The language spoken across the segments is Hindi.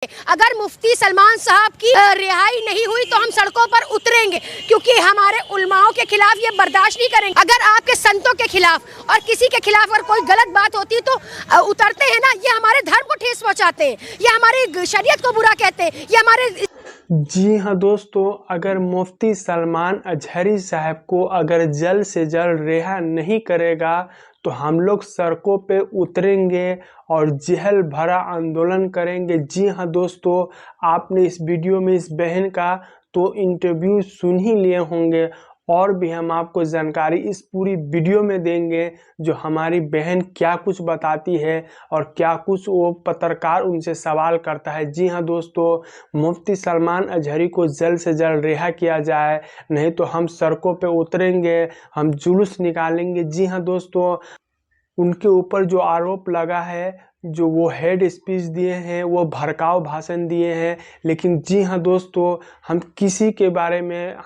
अगर मुफ्ती सलमान साहब की रिहाई नहीं हुई तो हम सड़कों पर उतरेंगे, क्योंकि हमारे उलमाओं के खिलाफ ये बर्दाश्त नहीं करेंगे। अगर आपके संतों के खिलाफ और किसी के खिलाफ अगर कोई गलत बात होती है तो उतरते हैं ना, ये हमारे धर्म को ठेस पहुंचाते हैं, ये हमारी शरीयत को बुरा कहते हैं, ये हमारे। जी हाँ दोस्तों, अगर मुफ्ती सलमान अजहरी साहब को अगर जल्द से जल्द रिहा नहीं करेगा तो हम लोग सड़कों पे उतरेंगे और जहल भरा आंदोलन करेंगे। जी हाँ दोस्तों, आपने इस वीडियो में इस बहन का तो इंटरव्यू सुन ही लिए होंगे, और भी हम आपको जानकारी इस पूरी वीडियो में देंगे जो हमारी बहन क्या कुछ बताती है और क्या कुछ वो पत्रकार उनसे सवाल करता है। जी हाँ दोस्तों, मुफ्ती सलमान अजहरी को जल्द से जल्द रिहा किया जाए, नहीं तो हम सड़कों पे उतरेंगे, हम जुलूस निकालेंगे। जी हाँ दोस्तों, उनके ऊपर जो आरोप लगा है, जो वो हेड स्पीच दिए हैं, वो भड़काऊ भाषण दिए हैं, लेकिन जी हाँ दोस्तों, हम किसी के बारे में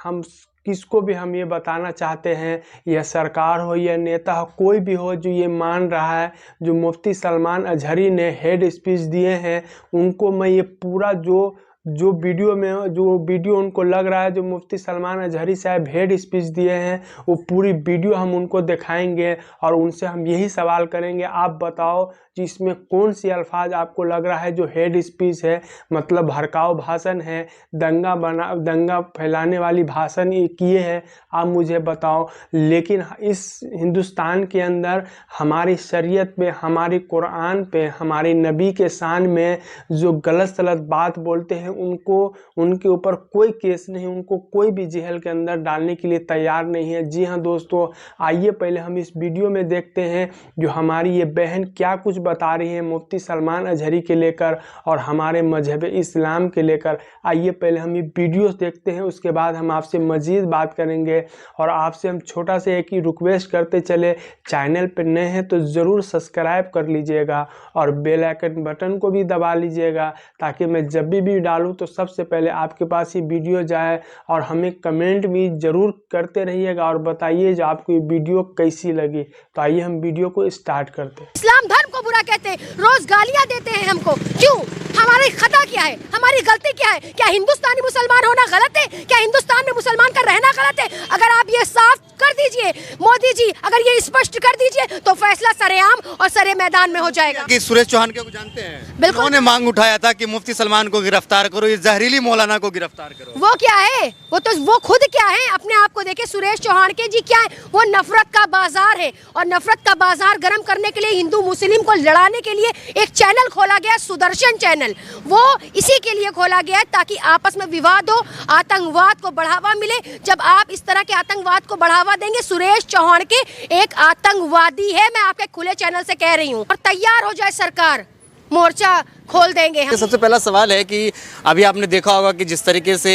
किसको भी हम ये बताना चाहते हैं, यह सरकार हो या नेता हो, कोई भी हो जो ये मान रहा है जो मुफ्ती सलमान अजहरी ने हेड स्पीच दिए हैं, उनको मैं ये पूरा जो वीडियो उनको लग रहा है जो मुफ्ती सलमान अजहरी साहब हेड स्पीच दिए हैं, वो पूरी वीडियो हम उनको दिखाएंगे और उनसे हम यही सवाल करेंगे, आप बताओ कि इसमें कौन सी अल्फाज आपको लग रहा है जो हेड स्पीच है, मतलब भड़काऊ भाषण है, दंगा फैलाने वाली भाषण ये किए हैं, आप मुझे बताओ। लेकिन इस हिंदुस्तान के अंदर हमारी शरीयत पे, हमारी कुरान पे, हमारे नबी के शान में जो गलत सलत बात बोलते हैं उनके ऊपर कोई केस नहीं, उनको कोई भी जेल के अंदर डालने के लिए तैयार नहीं है। जी हाँ दोस्तों, आइए पहले हम इस वीडियो में देखते हैं जो हमारी ये बहन क्या कुछ बता रही है मुफ्ती सलमान अजहरी के लेकर और हमारे मजहब इस्लाम के लेकर। आइए पहले हम ये वीडियो देखते हैं, उसके बाद हम आपसे मज़ीद बात करेंगे। और आपसे हम छोटा सा एक ही रिक्वेस्ट करते चले, चैनल पर नए हैं तो ज़रूर सब्सक्राइब कर लीजिएगा और बेल आइकन बटन को भी दबा लीजिएगा, ताकि मैं जब भी डालूं तो सबसे पहले आपके पास ये वीडियो जाए। और हमें कमेंट भी ज़रूर करते रहिएगा और बताइए जो आपको ये वीडियो कैसी लगी। तो आइए हम वीडियो को स्टार्ट करते हैं। इस्लाम धर्म को बुरा कहते हैं, रोज गालियां देते हैं हमको, क्यों? हमारी खता क्या है, हमारी गलती क्या है? क्या हिंदुस्तानी मुसलमान होना गलत है? क्या हिंदुस्तान में मुसलमान का रहना गलत है? अगर आप ये साफ कर दीजिए मोदी जी, अगर ये स्पष्ट कर दीजिए तो फैसला सरेआम और सरे मैदान में हो जाएगा। कि सुरेश चौहान को जानते हैं, बिल्कुल, उन्होंने मांग उठाया था कि मुफ्ती सलमान को गिरफ्तार करो, ये जहरीली मौलाना को गिरफ्तार करो। वो क्या है? वो खुद क्या है? अपने आप को देखे सुरेश चौहान के जी क्या है? वो नफरत का बाजार है, और नफरत का बाजार गर्म करने के लिए, हिंदू मुस्लिम को लड़ाने के लिए एक चैनल खोला गया, सुदर्शन चैनल। वो इसी के लिए खोला गया है ताकि आपस में विवाद हो, आतंकवाद को बढ़ावा मिले। जब आप इस तरह के आतंकवाद को बढ़ावा देंगे, सुरेश चौहान के एक आतंकवादी है, मैं आपके खुले चैनल से कह रही हूँ, और तैयार हो जाए सरकार, मोर्चा खोल देंगे हम। सबसे पहला सवाल है कि अभी आपने देखा होगा कि जिस तरीके से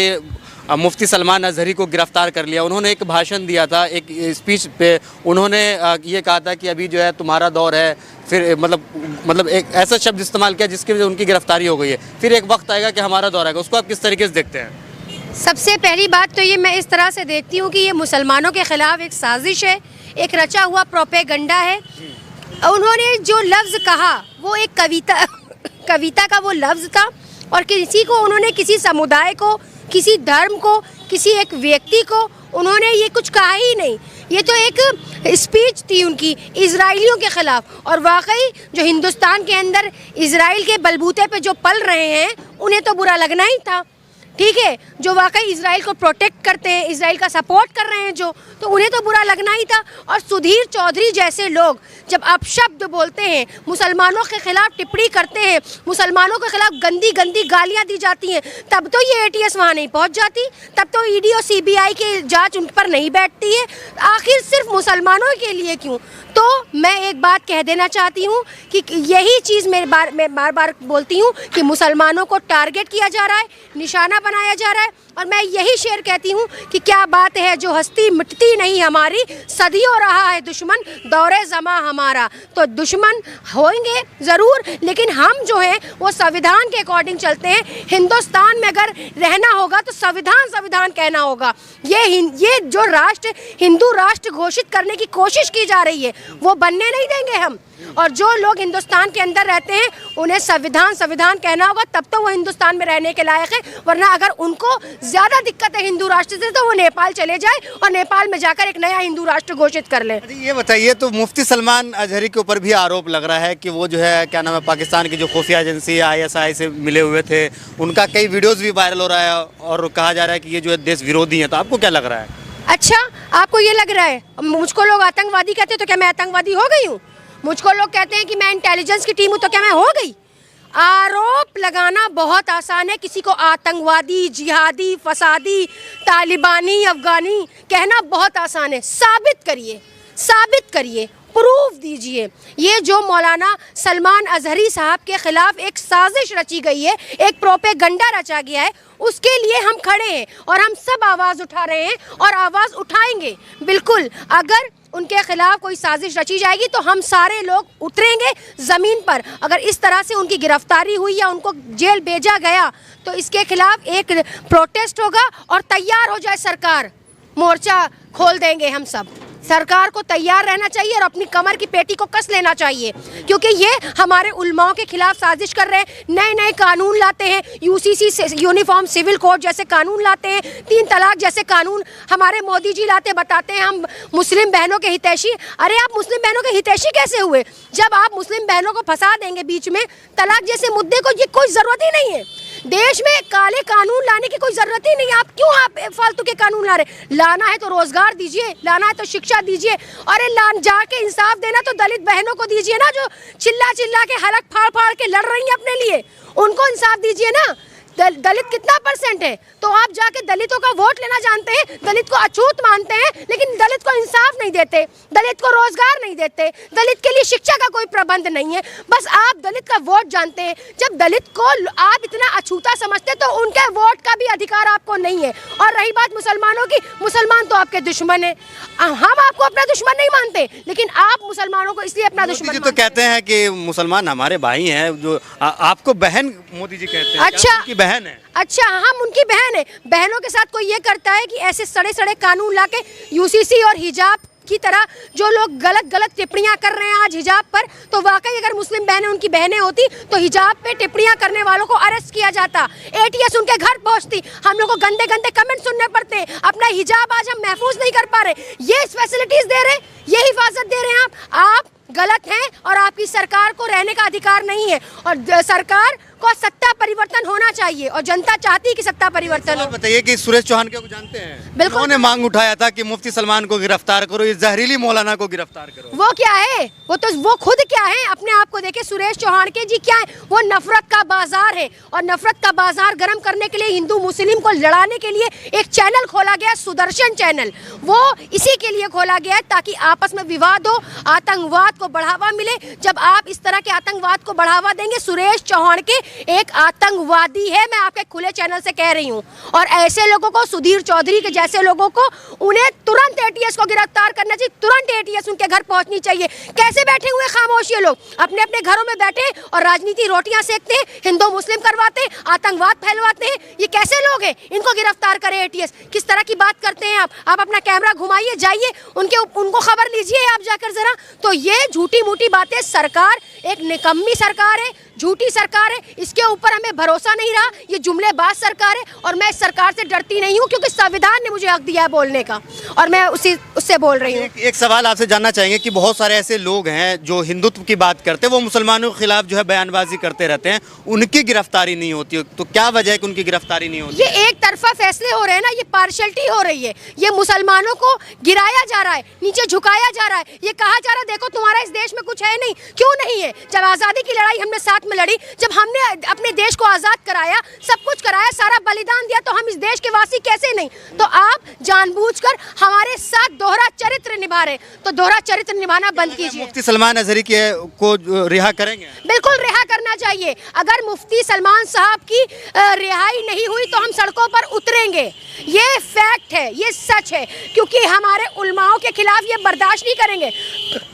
मुफ्ती सलमान अजहरी को गिरफ्तार कर लिया, उन्होंने एक भाषण दिया था, एक स्पीच पे उन्होंने ये कहा था कि अभी जो है तुम्हारा दौर है, फिर मतलब एक ऐसा शब्द इस्तेमाल किया जिसकी वजह से उनकी गिरफ्तारी हो गई है, फिर एक वक्त आएगा कि हमारा दौर आएगा। उसको आप किस तरीके से देखते हैं? सबसे पहली बात तो ये मैं इस तरह से देखती हूँ कि ये मुसलमानों के खिलाफ एक साजिश है, एक रचा हुआ प्रोपेगंडा है। उन्होंने जो लफ्ज़ कहा वो एक कविता का वो लफ्ज़ था, और किसी को उन्होंने, किसी समुदाय को, किसी धर्म को, किसी एक व्यक्ति को उन्होंने ये कुछ कहा ही नहीं। ये तो एक स्पीच थी उनकी इजराइलियों के ख़िलाफ़, और वाकई जो हिंदुस्तान के अंदर इजराइल के बलबूते पे जो पल रहे हैं उन्हें तो बुरा लगना ही था, ठीक है। जो वाकई इजराइल को प्रोटेक्ट करते हैं, इजराइल का सपोर्ट कर रहे हैं जो, तो उन्हें तो बुरा लगना ही था। और सुधीर चौधरी जैसे लोग जब अपशब्द बोलते हैं, मुसलमानों के खिलाफ टिप्पणी करते हैं, मुसलमानों के खिलाफ गंदी गंदी गालियां दी जाती हैं, तब तो ये ATS वहाँ नहीं पहुँच जाती, तब तो ED और CBI की जांच उन पर नहीं बैठती है। आखिर सिर्फ मुसलमानों के लिए क्यों? तो मैं एक बात कह देना चाहती हूँ कि यही चीज़ मैं बार बार बोलती हूँ कि मुसलमानों को टारगेट किया जा रहा है, निशाना बनाया जा रहा है। और मैं यही शेर कहती हूँ कि क्या बात है जो हस्ती मिटती नहीं हमारी, सदियों रहा है दुश्मन दौरे ज़मा हमारा। तो दुश्मन होंगे ज़रूर, लेकिन हम जो हैं वो संविधान के अकॉर्डिंग चलते हैं। हिंदुस्तान में अगर रहना होगा तो संविधान कहना होगा। ये जो राष्ट्र हिंदू राष्ट्र घोषित करने की कोशिश की जा रही है वो बनने नहीं देंगे हम। और जो लोग हिंदुस्तान के अंदर रहते हैं उन्हें संविधान कहना होगा, तब तो वो हिंदुस्तान में रहने के लायक है। वरना अगर उनको ज़्यादा दिक्कत है हिंदू राष्ट्र से तो वो नेपाल चले जाए और नेपाल में जाकर एक नया हिंदू राष्ट्र घोषित कर ले। ये बताइए, तो मुफ्ती सलमान अजहरी के ऊपर भी आरोप लग रहा है कि वो जो है क्या नाम है, पाकिस्तान की जो खुफिया एजेंसी ISI से मिले हुए थे, उनका कई वीडियोस भी वायरल हो रहा है और कहा जा रहा है कि ये जो है देश विरोधी है। तो आपको क्या लग रहा है? अच्छा, आपको ये लग रहा है? मुझको लोग आतंकवादी कहते हैं तो क्या मैं आतंकवादी हो गई हूँ? मुझको लोग कहते हैं कि मैं इंटेलिजेंस की टीम हूँ तो क्या मैं हो गई? आरोप लगाना बहुत आसान है, किसी को आतंकवादी, जिहादी, फसादी, तालिबानी, अफगानी कहना बहुत आसान है। साबित करिए, प्रूफ दीजिए। ये जो मौलाना सलमान अजहरी साहब के खिलाफ एक साजिश रची गई है, एक प्रोपेगंडा रचा गया है, उसके लिए हम खड़े हैं और हम सब आवाज़ उठा रहे हैं और आवाज़ उठाएंगे। बिल्कुल, अगर उनके खिलाफ कोई साजिश रची जाएगी तो हम सारे लोग उतरेंगे ज़मीन पर। अगर इस तरह से उनकी गिरफ्तारी हुई या उनको जेल भेजा गया तो इसके खिलाफ एक प्रोटेस्ट होगा और तैयार हो जाए सरकार, मोर्चा खोल देंगे हम सब। सरकार को तैयार रहना चाहिए और अपनी कमर की पेटी को कस लेना चाहिए, क्योंकि ये हमारे उलमाओं के खिलाफ साजिश कर रहे हैं। नए नए कानून लाते हैं, UCC से यूनिफॉर्म सिविल कोड जैसे कानून लाते हैं, 3 तलाक जैसे कानून हमारे मोदी जी लाते, बताते हैं हम मुस्लिम बहनों के हितैषी। अरे आप मुस्लिम बहनों के हितैषी कैसे हुए जब आप मुस्लिम बहनों को फंसा देंगे बीच में? तलाक जैसे मुद्दे को ये कोई ज़रूरत ही नहीं है। देश में काले कानून लाने की कोई ज़रूरत ही नहीं है। आप क्यों फालतू के कानून ला रहे? लाना है तो रोज़गार दीजिए, लाना है तो शिक्षा दीजिए। अरे जाके इंसाफ देना तो दलित बहनों को दीजिए ना, जो चिल्ला चिल्ला के हलक फाड़ फाड़ के लड़ रही हैं अपने लिए, उनको इंसाफ दीजिए ना। दलित कितना % है? तो आप जाके दलितों का वोट लेना जानते हैं, दलित को अछूत मानते हैं, लेकिन दलित को इंसाफ नहीं देते, दलित को रोजगार नहीं देते, दलित के लिए शिक्षा का कोई प्रबंध नहीं है। बस आप दलित का वोट जानते हैं। जब दलित को आप इतना अछूता समझते तो उनके वोट का भी अधिकार आपको नहीं है। और रही बात मुसलमानों की, मुसलमान तो आपके दुश्मन है। हम आपको अपना दुश्मन नहीं मानते, लेकिन आप मुसलमानों को इसलिए अपना दुश्मन तो कहते हैं कि मुसलमान हमारे भाई हैं, जो आपको बहन मोदी जी कहते हैं। अच्छा, बहन है। अच्छा, हम उनकी बहन है। बहनों के साथ कोई ये करता है कि ऐसे सड़े सड़े कानून लाके UCC और हिजाब की तरह जो लोग गलत टिप्पणियां कर रहे हैं आज हिजाब पर, तो वाकई अगर मुस्लिम बहनें उनकी बहनें होती तो हिजाब पे टिप्पणियां करने वालों को अरेस्ट किया जाता, ATS उनके घर पहुंचती। हम लोग को गंदे गंदे कमेंट सुनने पड़ते, अपना हिजाब आज हम महफूज नहीं कर पा रहे। ये फैसिलिटीज दे रहे, ये हिफाजत दे रहे हैं आप गलत हैं और आपकी सरकार को रहने का अधिकार नहीं है। और सरकार को सत्ता परिवर्तन होना चाहिए और जनता चाहती है कि सत्ता परिवर्तन हो। बताइए कि सुरेश चौहान को जानते हैं? बिल्कुल, उन्होंने मांग उठाया था कि मुफ्ती सलमान को गिरफ्तार करो, इस जहरीली मौलाना को गिरफ्तार करो। वो क्या है? वो खुद क्या है? अपने आप को देखे। सुरेश चौहान के जी क्या है? वो नफरत का बाजार है और नफरत का बाजार गर्म करने के लिए हिंदू मुस्लिम को लड़ाने के लिए एक चैनल खोला गया, सुदर्शन चैनल। वो इसी के लिए खोला गया है ताकि आपस में विवाद हो, आतंकवाद को बढ़ावा मिले। जब आप इस तरह के आतंकवाद को बढ़ावा देंगे, सुरेश चौहान के एक आतंकवादी है, मैं आपके खुले चैनल से कह रही हूँ। और ऐसे लोगों को, सुधीर चौधरी के जैसे लोगों को, उन्हें तुरंत ATS को गिरफ्तार करना चाहिए, तुरंत ATS उनके घर पहुंचनी चाहिए। कैसे बैठे हुए खामोश ये लोग? अपने अपने घरों में बैठे और राजनीति रोटियां सेकते हैं, हिंदू मुस्लिम करवाते हैं, आतंकवाद फैलवाते हैं। ये कैसे लोग हैं? इनको गिरफ्तार करें ATS। किस तरह की बात करते हैं आप अपना कैमरा घुमाइए, जाइए उनको खबर लीजिए आप जाकर जरा। तो ये झूठी मूठी बातें, सरकार एक निकम्मी सरकार है, झूठी सरकार है, इसके ऊपर हमें भरोसा नहीं रहा। ये जुमलेबाज सरकार है और मैं इस सरकार से डरती नहीं हूँ, क्योंकि संविधान ने मुझे हक दिया है बोलने का और मैं उससे बोल रही हूँ। एक सवाल आपसे जानना चाहेंगे कि बहुत सारे ऐसे लोग हैं जो हिंदुत्व की बात करते हैं, वो मुसलमानों के खिलाफ जो है बयानबाजी करते रहते हैं, उनकी गिरफ्तारी नहीं होती, तो क्या वजह है कि उनकी गिरफ्तारी नहीं होती? ये एक तरफा फैसले हो रहे हैं ना, ये पार्शलिटी हो रही है। ये मुसलमानों को गिराया जा रहा है, नीचे झुकाया जा रहा है, ये कहा जा रहा है देखो तुम्हारा इस देश में कुछ है नहीं। क्यों नहीं है? जब आज़ादी की लड़ाई हमने साथ में लड़ी, जब हमने अपने देश को आज़ाद कराया, सब कुछ कराया, सारा बलिदान दिया, तो हम इस देश के वासी कैसे नहीं? तो आप जानबूझकर हमारे साथ दोहरा चरित्र निभा रहे, तो दोहरा चरित्र निभाना बंद कीजिए। मुफ्ती सलमान अजहरी को रिहा करेंगे? बिल्कुल रिहा करना चाहिए। अगर मुफ्ती सलमान साहब की रिहाई नहीं हुई तो हम सड़कों पर उतरेंगे। ये फैक्ट है, ये सच है, क्योंकि हमारे उलमाओं के खिलाफ ये बर्दाश्त नहीं करेंगे।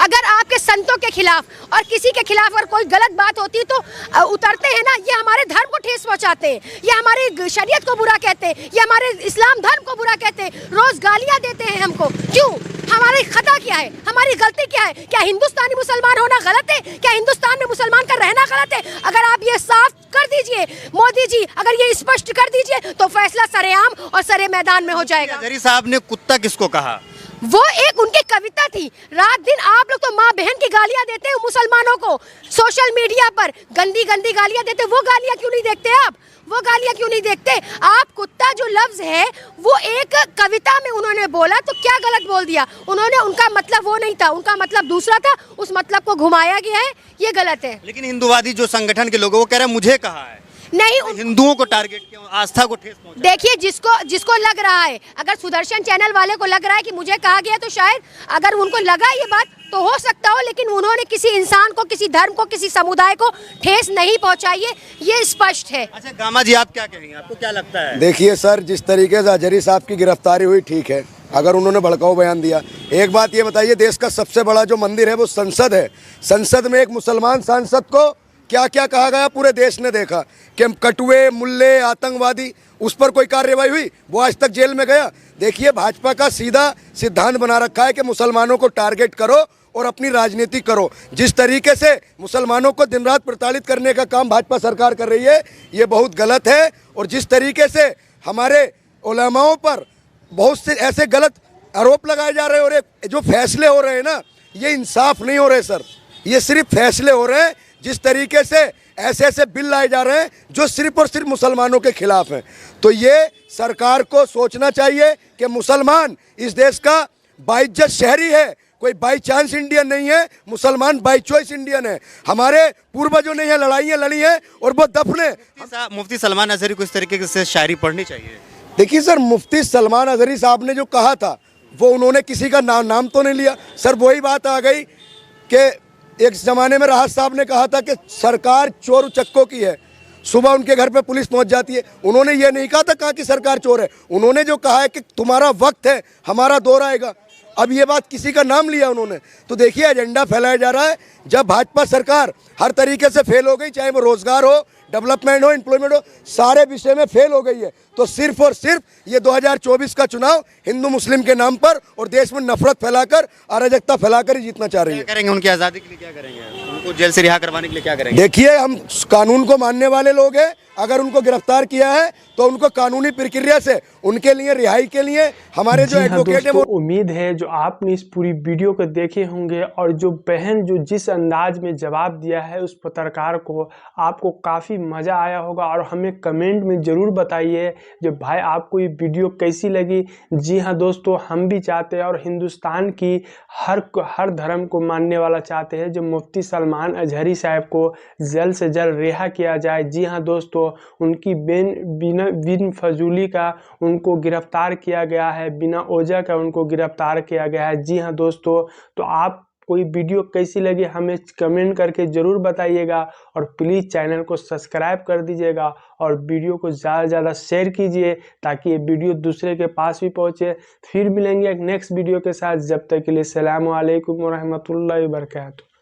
अगर आपके संतों के खिलाफ और किसी के खिलाफ अगर कोई गलत बात होती है तो उतरते हैं ना, ये हमारे धर्म को ठेस पहुंचाते हैं, ये हमारी शरीयत को बुरा कहते हैं, ये हमारे इस्लाम धर्म को बुरा कहते हैं, रोज गालियां देते हैं हमको। क्यों? हमारी खता क्या है, हमारी गलती क्या है? क्या हिंदुस्तानी मुसलमान होना गलत है? क्या हिंदुस्तान में मुसलमान का रहना गलत है? अगर आप ये साफ कर दीजिए मोदी जी, अगर ये स्पष्ट कर दीजिए तो फैसला सरेआम और सरे मैदान में हो जाएगा। अजहरी साहब ने कुत्ता किसको कहा? वो एक उनकी कविता थी। रात दिन आप लोग तो माँ बहन की गालियां देते हैं मुसलमानों को, सोशल मीडिया पर गंदी गंदी गालियां देते, वो गालियां क्यों नहीं देखते आप? वो गालियां क्यों नहीं देखते आप? कुत्ता जो लफ्ज है वो एक कविता में उन्होंने बोला, तो क्या गलत बोल दिया उन्होंने? उनका मतलब वो नहीं था, उनका मतलब दूसरा था, उस मतलब को घुमाया गया है, ये गलत है। लेकिन हिंदूवादी जो संगठन के लोग हैं वो कह रहे हैं मुझे कहा है, नहीं हिंदुओं को टारगेट किया, आस्था को ठेस पहुंचा। देखिए, जिसको लग रहा है, अगर सुदर्शन चैनल वाले को लग रहा है कि मुझे कहा गया, तो शायद अगर उनको लगा ये बात तो हो सकता हो, लेकिन उन्होंने किसी इंसान को, किसी धर्म को, किसी समुदाय को ठेस नहीं पहुंचाई है, ये स्पष्ट है। अच्छा गामा जी, आप क्या कहेंगे, आपको क्या लगता है? देखिए सर, जिस तरीके से अजहरी साहब की गिरफ्तारी हुई ठीक है, अगर उन्होंने भड़काऊ बयान दिया। एक बात ये बताइए, देश का सबसे बड़ा जो मंदिर है वो संसद है, संसद में एक मुसलमान सांसद को क्या क्या कहा गया पूरे देश ने देखा कि हम कटुए, मुल्ले, आतंकवादी, उस पर कोई कार्रवाई हुई? वो आज तक जेल में गया। देखिए, भाजपा का सीधा सिद्धांत बना रखा है कि मुसलमानों को टारगेट करो और अपनी राजनीति करो। जिस तरीके से मुसलमानों को दिन रात प्रताड़ित करने का काम भाजपा सरकार कर रही है, ये बहुत गलत है। और जिस तरीके से हमारे उलमाओं पर बहुत से ऐसे गलत आरोप लगाए जा रहे हैं, और जो फैसले हो रहे हैं ना, ये इंसाफ नहीं हो रहे सर, ये सिर्फ फैसले हो रहे हैं। जिस तरीके से ऐसे ऐसे बिल लाए जा रहे हैं जो सिर्फ और सिर्फ मुसलमानों के खिलाफ हैं, तो ये सरकार को सोचना चाहिए कि मुसलमान इस देश का बाइज्जत शहरी है, कोई बाई चांस इंडियन नहीं है, मुसलमान बाई चॉइस इंडियन है। हमारे पूर्वजों ने यह लड़ाइयाँ लड़ी हैं और वो दफने। मुफ्ती सलमान अजहरी को इस तरीके से शायरी पढ़नी चाहिए। देखिए सर, मुफ्ती सलमान अजहरी साहब ने जो कहा था वो उन्होंने किसी का नाम तो नहीं लिया सर। वही बात आ गई कि एक ज़माने में राहत साहब ने कहा था कि सरकार चोर उचक्कों की है, सुबह उनके घर पे पुलिस पहुंच जाती है। उन्होंने ये नहीं कहा था कहाँ की सरकार चोर है, उन्होंने जो कहा है कि तुम्हारा वक्त है, हमारा दौर आएगा। अब ये बात किसी का नाम लिया उन्होंने, तो देखिए एजेंडा फैलाया जा रहा है। जब भाजपा सरकार हर तरीके से फेल हो गई, चाहे वो रोजगार हो, डेवलपमेंट हो, एम्प्लॉयमेंट हो, सारे विषय में फेल हो गई है, तो सिर्फ और सिर्फ ये 2024 का चुनाव हिंदू मुस्लिम के नाम पर और देश में नफरत फैलाकर, अराजकता फैलाकर ही जीतना चाह रही है। क्या करेंगे उनकी आज़ादी के लिए? क्या करेंगे उनको जेल से रिहा करवाने के लिए? क्या करेंगे? देखिए, हम कानून को मानने वाले लोग हैं। अगर उनको गिरफ्तार किया है तो उनको कानूनी प्रक्रिया से उनके लिए रिहाई के लिए हमारे जो एडवोकेट है वो। उम्मीद है जो आपने इस पूरी वीडियो को देखे होंगे और जो बहन जो जिस अंदाज में जवाब दिया है उस पत्रकार को, आपको काफ़ी मज़ा आया होगा। और हमें कमेंट में ज़रूर बताइए जो भाई आपको ये वीडियो कैसी लगी। जी हाँ दोस्तों, हम भी चाहते हैं और हिंदुस्तान की हर धर्म को मानने वाला चाहते हैं जो मुफ्ती सलमान अजहरी साहब को जल्द से जल्द रिहा किया जाए। जी हाँ दोस्तों, उनकी बिन फजूली का उनको गिरफ्तार किया गया है, बिना वजह का उनको गिरफ्तार किया गया है। जी हाँ दोस्तों, तो आप कोई वीडियो कैसी लगी हमें कमेंट करके ज़रूर बताइएगा और प्लीज़ चैनल को सब्सक्राइब कर दीजिएगा और वीडियो को ज़्यादा से ज़्यादा शेयर कीजिए ताकि ये वीडियो दूसरे के पास भी पहुँचे। फिर मिलेंगे एक नेक्स्ट वीडियो के साथ, जब तक के लिए अस्सलामु अलैकुम व रहमतुल्लाहि व बरकातहू।